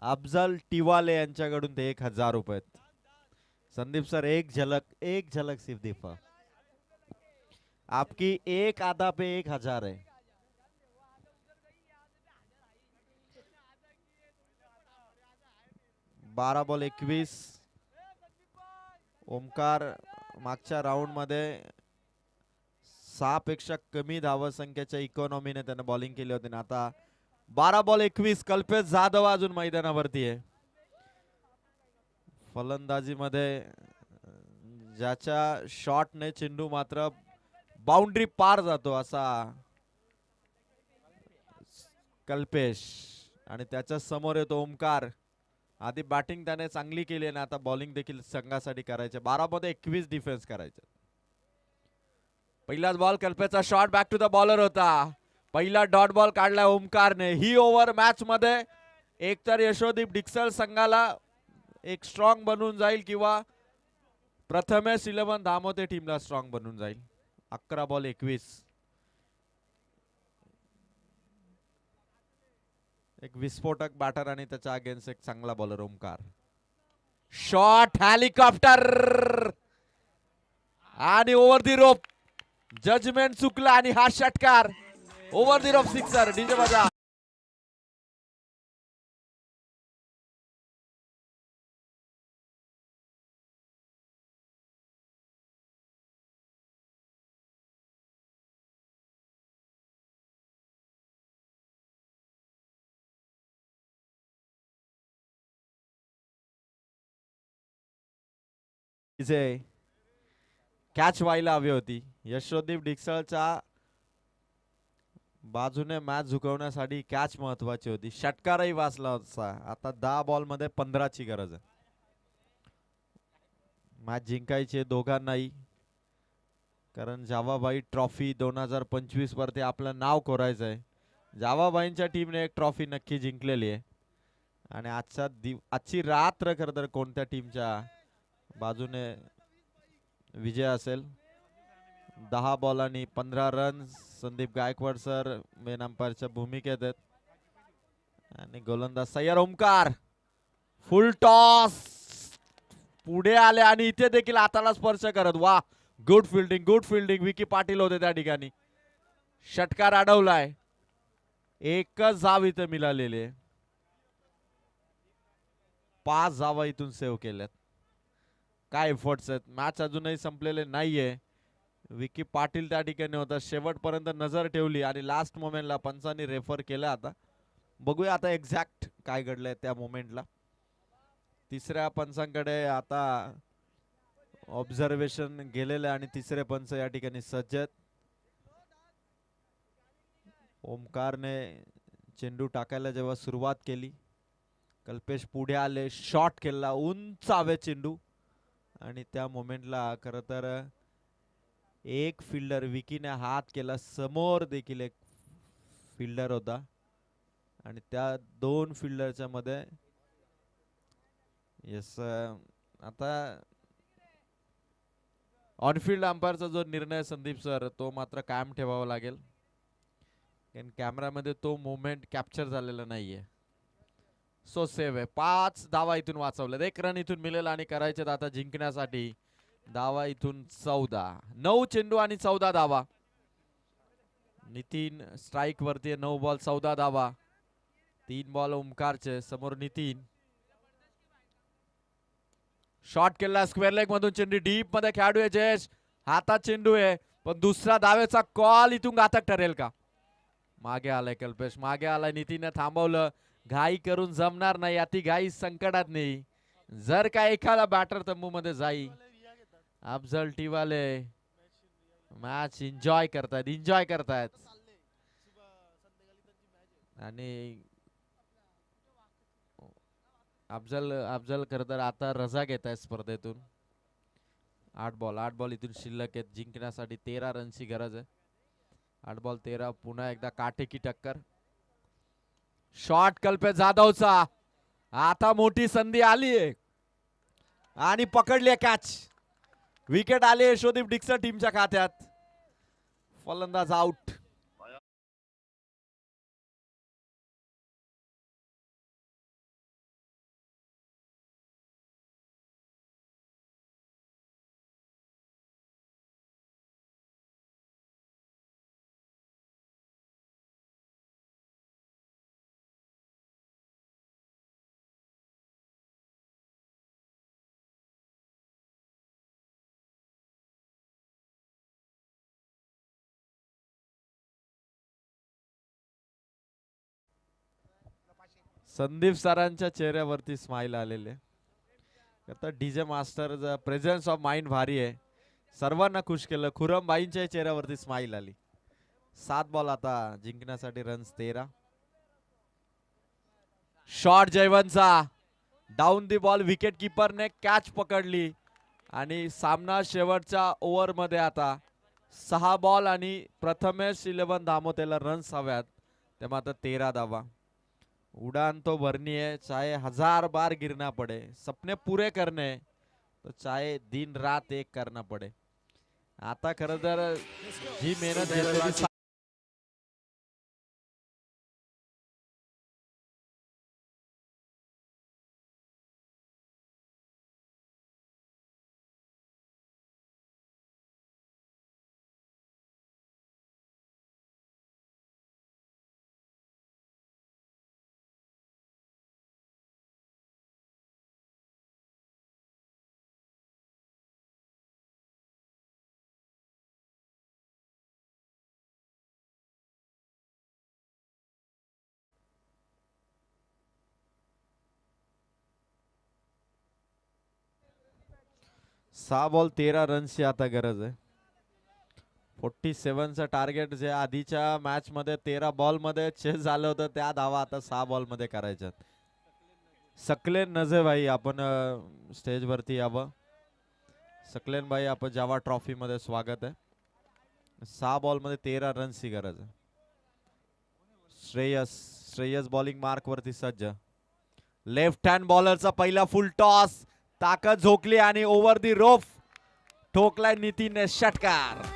अफजल टिवाले यांच्याकडून ते 1000 रुपये. संदीप सर एक झलक सिर्फ दिखा. आपकी एक आधा पे 1000 है. बारा बॉल 21. ओमकार मागच्या राऊंड मध्ये 6 पेक्षा कमी धावसंख्येच्या इकॉनॉमीने त्याने बॉलिंग केली होती ना. आता 12 बॉल 21. कल्पेश जाधव अजून मैदानावरती आहे. फलंदाजी मध्ये ज्याच्या शॉटने चेंडू मात्र बाउंड्री पार जातो असा कल्पेश, आणि त्याच्या समोर येतो ओमकार. आधी बॅटिंग त्याने चांगली केली आणि आता बॉलिंग देखील संघासाठी करायचे. 12 मध्ये 21 डिफेन्स करायचे. पहिलाच बॉल कल्पेशचा shot back to the bowler होता. पहिला डॉट बॉल काढला ओमकारने. ही ओव्हर मॅच मध्ये एकतर यशोदीप डिक्सल संघाला एक स्ट्रॉंग बनून जाईल किंवा प्रथमेश 11 धामोते टीमला स्ट्रॉंग बनून जाईल. 11 बॉल 21. एक विस्फोटक बॅटर आणि त्याच्या अगेन्स्ट एक चांगला बॉलर ओमकार. शॉट हेलिकॉप्टर आणि ओव्हर दी रोप. जजमेंट चुकला आणि हा षटकार. ओव्हर दी रोप सिक्सर. डीजे वाजा. कॅच व्हायला हवी होती. यशोदीप डिक्सलच्या बाजूने मॅच झुकवण्यासाठी कॅच महत्वाची होती. षटकारही वाचला होता. आता 10 बॉल मध्ये 15 ची गरज आहे. मॅच जिंकायची दोघांनाही, कारण जावाबाई ट्रॉफी 2025 वरती आपलं नाव कोरायचं आहे. जावाबाईंच्या टीमने एक ट्रॉफी नक्की जिंकलेली आहे आणि आजची रात्र खरं तर कोणत्या टीमच्या बाजूने विजय असेल. 10 बॉल आणि 15 run. Sandeep Gaikwad sir main अंपायरच्या भूमिकेत आहेत आणि गोलंदाज सय्यर ओमकार. फुल टॉस पुढे आले आणि इथे देखील हाताला स्पर्श करत. वा, good fielding, good fielding. Vicky Patil होते त्या ठिकाणी. षटकार अडवलाय. एकच धाव इथे मिळालेली आहे. 5 धावा इथून सेव्ह केल्यात. काय एफर्ट्स आहेत. मॅच अजूनही संपलेले नाहीये. विकी पाटील त्या ठिकाणी होता. शेवटपर्यंत नजर ठेवली आणि लास्ट मोमेंटला पंचांनी रेफर केलं. आता बघूया आता एक्झॅक्ट काय घडलंय त्या मोमेंटला. तिसऱ्या पंचांकडे आता ऑब्झर्वेशन गेलेलं आणि तिसरे पंच या ठिकाणी सज्ज आहेत. ओमकारने चेंडू टाकायला जेव्हा सुरुवात केली कल्पेश पुढे आले, शॉट केला उंच हवे चेंडू आणि त्या मोमेंटला खर तर एक फिल्डर विकीने हात केला, समोर देखील एक फिल्डर होता आणि त्या दोन फिल्डरच्या मध्ये येस आता ऑनफिल्ड अंपायरचा जो निर्णय संदीप सर तो मात्र कायम ठेवावा लागेल, कारण कॅमेरामध्ये तो मोमेंट कॅप्चर झालेला नाहीये. सो सेव्ह आहे. 5 धावा इथून वाचवल्यात, 1 रन इथून मिळेल आणि करायचे आता जिंकण्यासाठी धावा इथून 14. 9 चेंडू आणि 14 धावा. नितीन स्ट्राईक वरती 9 बॉल 14 धावा. 3 बॉल ओमकारचे, समोर नितीन. शॉट केला स्क्वेअर लेग मधून, चेंडू डीप मध्ये खेळाडू आहे जयेश, हातात चेंडू आहे पण दुसरा धावेचा कॉल इथून घातक ठरेल का? मागे आलाय कल्पेश, मागे आलाय, नितीनने थांबवलं. घाई करून जमणार नाही, अति घाई संकटात नाही. जर का एखादा बॅटर तंबू मध्ये जाईल, अफजल टीवाले मॅच एन्जॉय करतायत आणि अफजल खर तर आता रजा घेत आहे स्पर्धेतून. 8 बॉल इथून शिल्लक आहेत, जिंकण्यासाठी 13 रनची गरज आहे. 8 बॉल 13, पुन्हा एकदा काटेकी टक्कर. शॉट कल्पेश जाधवचा, आता मोठी संधी आली आहे आणि पकडली कॅच. विकेट आले यशोदीप डिक्सर टीमच्या खात्यात. फलंदाज आउट. संदीप सरांच्या चेहऱ्यावरती स्माइल आलेले. आता DJ master presence of mind भारी आहे, सर्वांना खुश केलं. खुरमबाईंच्या चेहऱ्यावरती स्माइल आली. 7 बॉल आता जिंकण्यासाठी रन्स 13. शॉट जयवंतचा, डाऊन दी बॉल, विकेट किपरने कॅच पकडली आणि सामना शेवटच्या ओव्हर मध्ये आता 6 बॉल आणि प्रथमेश 11 धामोतेला रन्स हव्यात, तेव्हा आता 13 धावा. उड़ान तो भरनी है, चाहे 1000 बार गिरना पड़े. सपने पूरे करने तो चाहे दिन रात एक करना पड़े. आता खरं तर जी मेहनत घेतलेली सहा बॉल 13 रनची आता गरज आहे. 47चं टार्गेट जे आधीच्या मॅच मध्ये 13 बॉल मध्ये चेस झालं होतं, त्या धावा आता 6 बॉल मध्ये करायच्यात. सकलेन नजे भाई, आपण स्टेज वरती यावं. सकलेन भाई, आपण जावा ट्रॉफी मध्ये स्वागत आहे. 6 बॉल मध्ये 13 रनची गरज आहे. श्रेयस बॉलिंग मार्क वरती सज्ज. लेफ्ट हँड बॉलरचा पहिला फुल टॉस, ताकद झोकली आणि ओव्हर दी रोफ ठोकलाय नितीनने षटकार.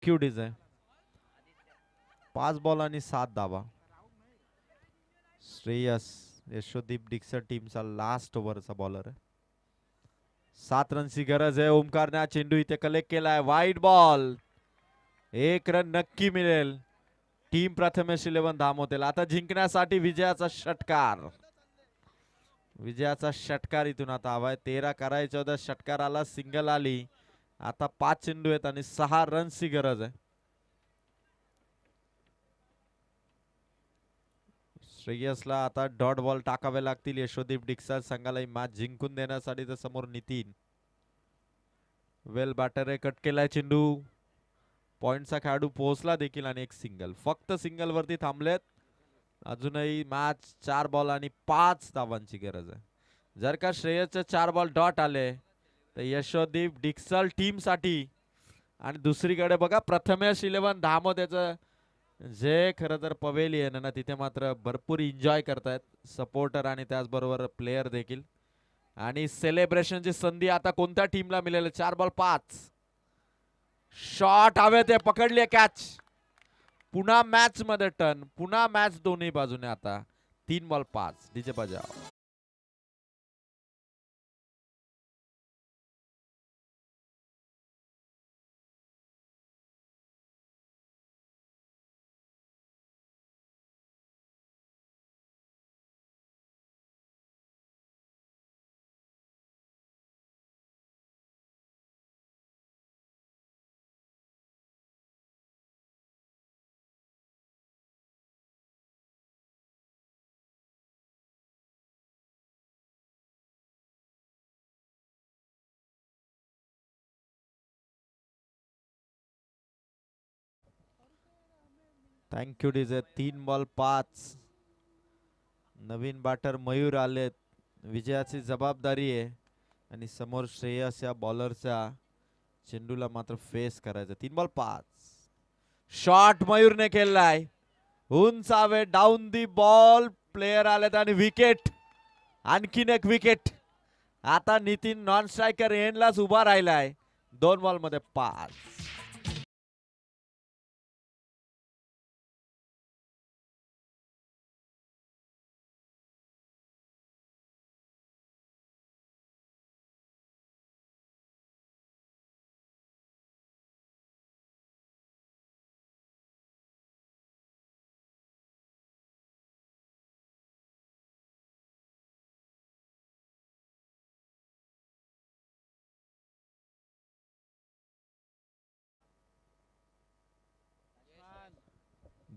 क्यूटीज आहे. 5 बॉल आणि 7 धावा. श्रेयस यशोदीप डिक्सर टीमचा लास्ट ओव्हरचा बॉलर आहे. 7 रनची गरज आहे. ओमकारने हा चेंडू इथे कलेक्ट केलाय. वाईड बॉल, 1 रन नक्की मिळेल. टीम प्रथमेश 11 धामोतेला. आता जिंकण्यासाठी विजयाचा षटकार. विजयाचा षटकार इथून आता हवाय. 13 करायचं होतं, षटकार आला, सिंगल आली. आता 5 चेंडू आहेत आणि 6 रनची गरज आहे. श्रेयसला आता डॉट बॉल टाकावे लागतील यशोदीप डिक्सर संघाला ही मॅच जिंकून देण्यासाठी. तर समोर नितीन वेल बॅटर कट केलाय चेंडू. पॉइंटचा खेळाडू पोहोचला देखील आणि एक सिंगल. फक्त सिंगल वरती थांबलेत. अजूनही मॅच 4 बॉल आणि 5 धावांची गरज आहे. जर का श्रेयसचे 4 बॉल डॉट आले तर यशोदीप डिक्सल टीम साठी. आणि दुसरीकडे बघा प्रथमेश 11 धामोत्याचं जे खरं तर पवेलियन ना तिथे मात्र भरपूर एन्जॉय करतायत सपोर्टर आणि त्याचबरोबर प्लेयर देखील. आणि सेलिब्रेशनची संधी आता कोणत्या टीमला मिळेल. 4 बॉल 5 शॉट हवे ते पकडले कॅच. पुन्हा मॅच मध्ये टर्न. पुन्हा मॅच दोन्ही बाजूने आता 3 बॉल 5 डीजे बजाव. Thank you DJ. 3 बॉल 5. नवीन बॅटर मयूर आलेत. विजयाची जबाबदारी आहे आणि समोर श्रेयस या बॉलरच्या चेंडूला मात्र फेस करायचं. 3 बॉल 5 शॉट मयूरने केलाय. उंचावे डाऊन दी बॉल. प्लेयर आलेत आणि विकेट. आणखीन एक विकेट. आता नितीन नॉन स्ट्रायकर एंडलाच उभा राहिलाय. 2 बॉल मध्ये 5.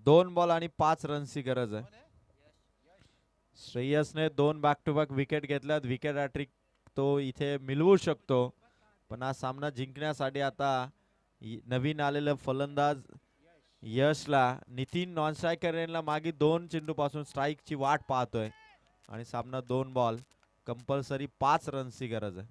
दोन बॉल आणि 5 रनची गरज आहे. श्रेयसने 2 बॅक टू बॅक विकेट घेतल्यात. विकेट हॅट्रिक तो इथे मिळवू शकतो. पण हा सामना जिंकण्यासाठी आता नवीन आलेलं फलंदाज यशला नितीन नॉन स्ट्रायकर मागे 2 चेंडू पासून स्ट्राईकची वाट पाहतोय. आणि सामना 2 बॉल कंपल्सरी 5 रनची गरज आहे.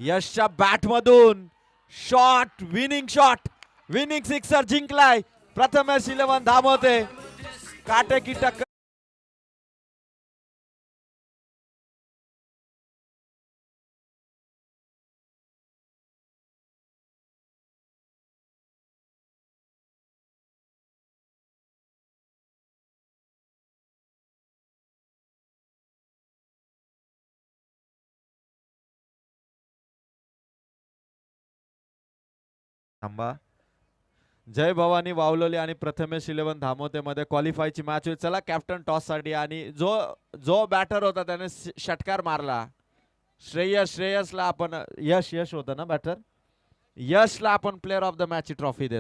यशच्या बॅट मधून shot. Winning shot. Winning sixer जिंकलाय. प्रथमेश 11 धामोते. काटेकी टक्कर. थांबा. जय भवानी वावलोली आणि प्रथमेश 11 धामोते मध्ये क्वालिफायची मॅच होईल. चला कॅप्टन टॉस साठी. आणि जो बॅटर होता त्याने षटकार मारला. श्रेयसला आपण यश होता ना बॅटर. यशला आपण प्लेअर ऑफ द मॅच ची ट्रॉफी देतो.